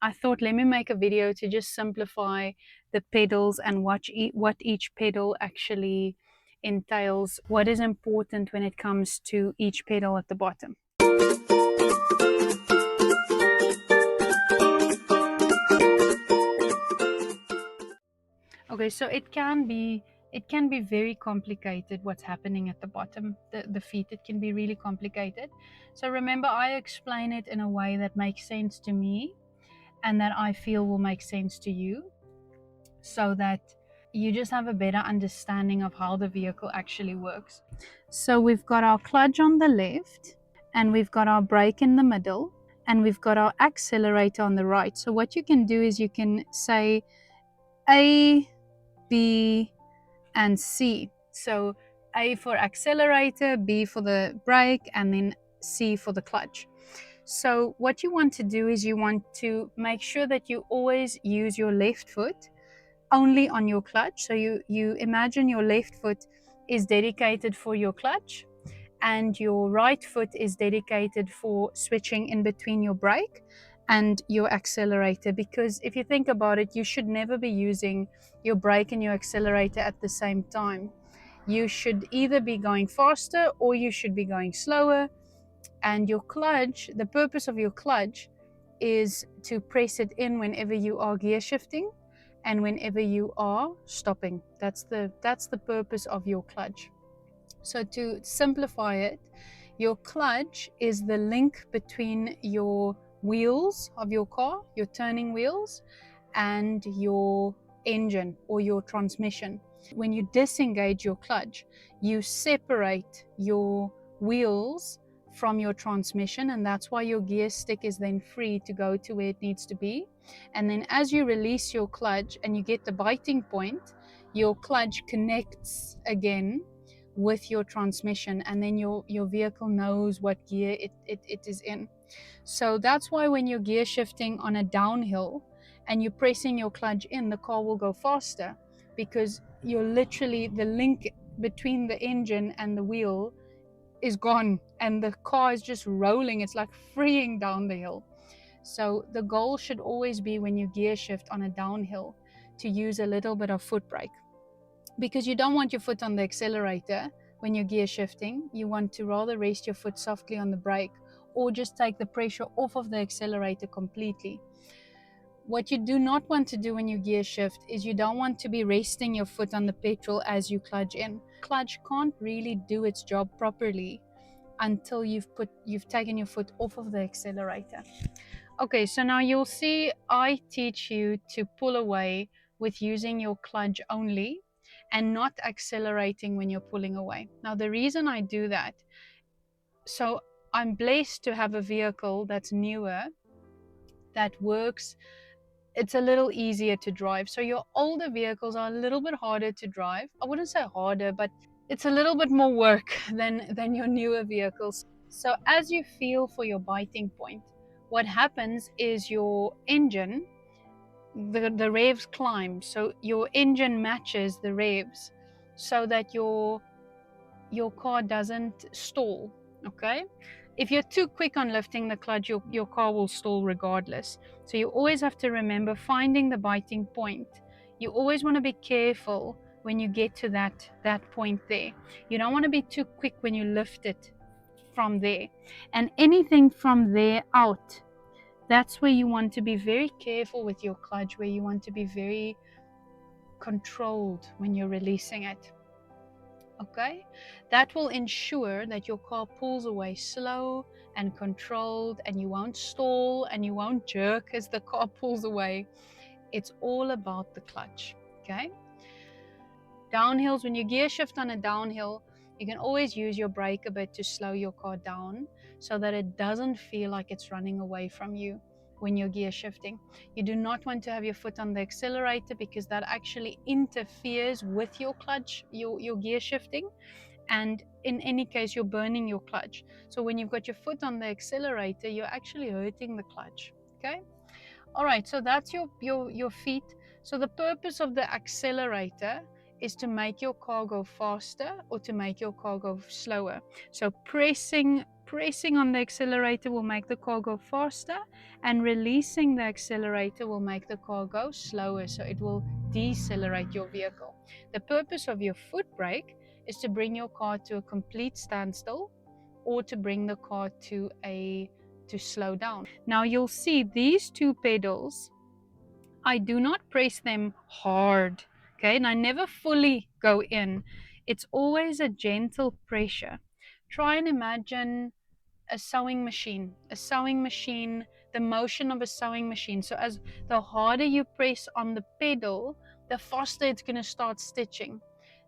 I thought, let me make a video to just simplify the pedals and what each pedal actually entails, what is important when it comes to each pedal at the bottom. Okay, so it can be very complicated what's happening at the bottom, the feet. It can be really complicated. So remember, I explain it in a way that makes sense to me and that I feel will make sense to you, so that you just have a better understanding of how the vehicle actually works. So we've got our clutch on the left, and we've got our brake in the middle, and we've got our accelerator on the right. So what you can do is you can say A, B, and C. So A for accelerator, B for the brake, and then C for the clutch. So what you want to do is you want to make sure that you always use your left foot only on your clutch. So you imagine your left foot is dedicated for your clutch, and your right foot is dedicated for switching in between your brake and your accelerator. Because if you think about it, you should never be using your brake and your accelerator at the same time. You should either be going faster or you should be going slower. And your clutch, the purpose of your clutch is to press it in whenever you are gear shifting and whenever you are stopping. That's the purpose of your clutch. So to simplify it, your clutch is the link between your wheels of your car, your turning wheels, and your engine or your transmission. When you disengage your clutch, you separate your wheels from your transmission, and that's why your gear stick is then free to go to where it needs to be. And then as you release your clutch and you get the biting point, your clutch connects again with your transmission, and then your vehicle knows what gear it is in. So that's why when you're gear shifting on a downhill and you're pressing your clutch in, the car will go faster, because you're literally, the link between the engine and the wheel is gone and the car is just rolling. It's like freeing down the hill. So the goal should always be, when you gear shift on a downhill, to use a little bit of foot brake, because you don't want your foot on the accelerator when you're gear shifting. You want to rather rest your foot softly on the brake, or just take the pressure off of the accelerator completely. What you do not want to do when you gear shift is you don't want to be resting your foot on the petrol as you clutch in. Clutch can't really do its job properly until you've taken your foot off of the accelerator. Okay, so now you'll see I teach you to pull away with using your clutch only and not accelerating when you're pulling away. Now the reason I do that, so I'm blessed to have a vehicle that's newer, that works. It's a little easier to drive. So your older vehicles are a little bit harder to drive. I wouldn't say harder, but it's a little bit more work than your newer vehicles. So as you feel for your biting point, what happens is your engine, the revs climb. So your engine matches the revs so that your car doesn't stall. Okay, if you're too quick on lifting the clutch, your car will stall regardless. So you always have to remember finding the biting point. You always want to be careful when you get to that point there. You don't want to be too quick when you lift it from there, and anything from there out, that's where you want to be very careful with your clutch, where you want to be very controlled when you're releasing it. Okay, that will ensure that your car pulls away slow and controlled, and you won't stall and you won't jerk as the car pulls away. It's all about the clutch. Okay, downhills, when you gear shift on a downhill, you can always use your brake a bit to slow your car down so that it doesn't feel like it's running away from you when you're gear shifting. You do not want to have your foot on the accelerator, because that actually interferes with your clutch, your gear shifting, and in any case you're burning your clutch. So when you've got your foot on the accelerator, you're actually hurting the clutch. Okay, all right, so that's your feet. So the purpose of the accelerator is to make your car go faster or to make your car go slower. So pressing pressing on the accelerator will make the car go faster, and releasing the accelerator will make the car go slower, so it will decelerate your vehicle. The purpose of your foot brake is to bring your car to a complete standstill, or to bring the car to slow down. Now you'll see these two pedals, I do not press them hard, okay, and I never fully go in. It's always a gentle pressure. Try and imagine a sewing machine, the motion of a sewing machine. So as the harder you press on the pedal, the faster it's going to start stitching.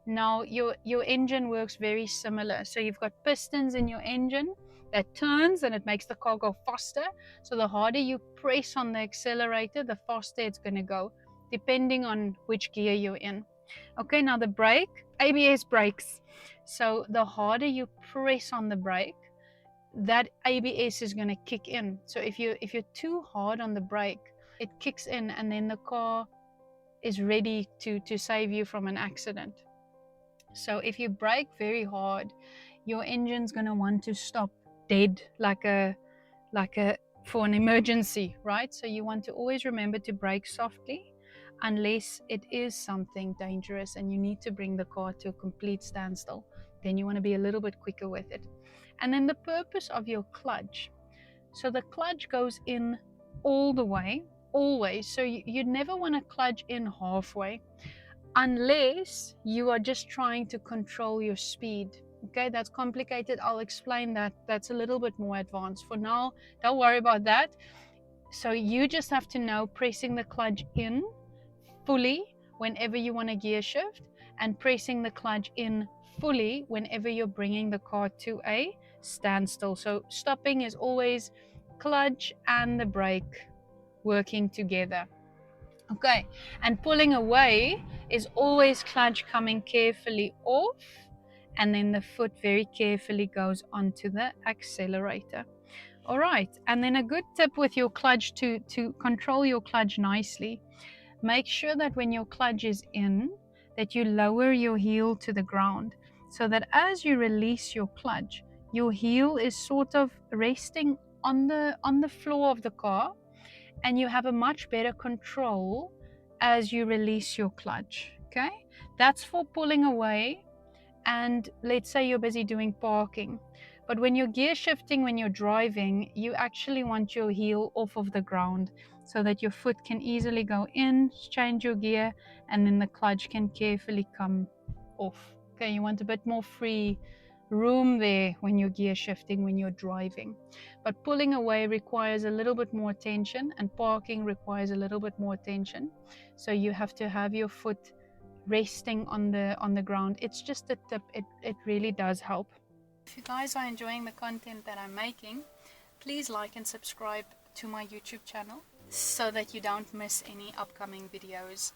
Now your engine works very similar. So you've got pistons in your engine that turns and it makes the car go faster. So the harder you press on the accelerator, the faster it's going to go, depending on which gear you're in. Okay, now the brake, ABS brakes. So the harder you press on the brake, that ABS is going to kick in. So if you're too hard on the brake, it kicks in, and then the car is ready to save you from an accident. So if you brake very hard, your engine's going to want to stop dead, like a for an emergency, right? So you want to always remember to brake softly, unless it is something dangerous and you need to bring the car to a complete standstill. Then you want to be a little bit quicker with it. And then the purpose of your clutch. So the clutch goes in all the way, always. So you'd never want to clutch in halfway, unless you are just trying to control your speed. Okay, that's complicated. I'll explain that. That's a little bit more advanced. For now, don't worry about that. So you just have to know pressing the clutch in fully whenever you want to gear shift, and pressing the clutch in fully whenever you're bringing the car to a standstill. So stopping is always clutch and the brake working together. Okay, and pulling away is always clutch coming carefully off, and then the foot very carefully goes onto the accelerator. All right, and then a good tip with your clutch to control your clutch nicely, make sure that when your clutch is in, that you lower your heel to the ground, so that as you release your clutch, your heel is sort of resting on the floor of the car, and you have a much better control as you release your clutch. Okay, that's for pulling away, and let's say you're busy doing parking. But when you're gear shifting, when you're driving, you actually want your heel off of the ground, so that your foot can easily go in, change your gear, and then the clutch can carefully come off. Okay, you want a bit more free room there when you're gear shifting, when you're driving. But pulling away requires a little bit more attention, and parking requires a little bit more attention. So you have to have your foot resting on the ground. It's just a tip. It really does help. If you guys are enjoying the content that I'm making, please like and subscribe to my YouTube channel, so that you don't miss any upcoming videos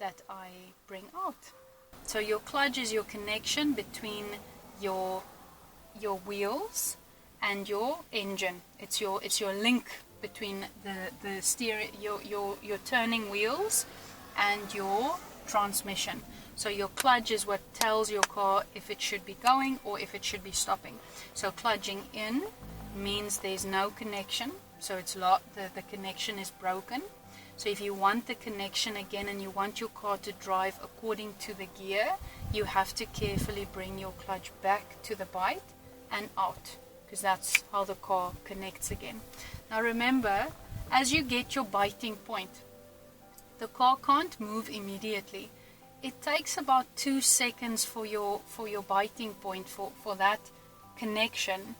that I bring out. So your clutch is your connection between your wheels and your engine. It's your link between the steering, your turning wheels, and your transmission. So your clutch is what tells your car if it should be going or if it should be stopping. So clutching in means there's no connection, so it's the connection is broken. So if you want the connection again and you want your car to drive according to the gear, you have to carefully bring your clutch back to the bite and out, because that's how the car connects again. Now remember, as you get your biting point, the car can't move immediately. It takes about 2 seconds for your biting point, for that connection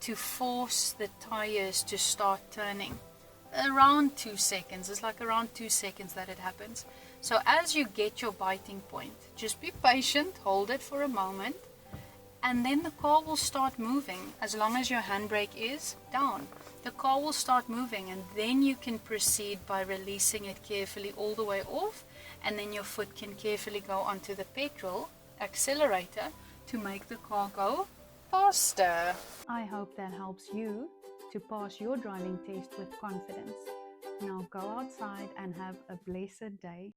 to force the tires to start turning. Around 2 seconds. It's like around 2 seconds that it happens. So as you get your biting point, just be patient, hold it for a moment, and then the car will start moving. As long as your handbrake is down, the car will start moving, and then you can proceed by releasing it carefully all the way off, and then your foot can carefully go onto the petrol accelerator to make the car go faster. I hope that helps you to pass your driving test with confidence. Now go outside and have a blessed day.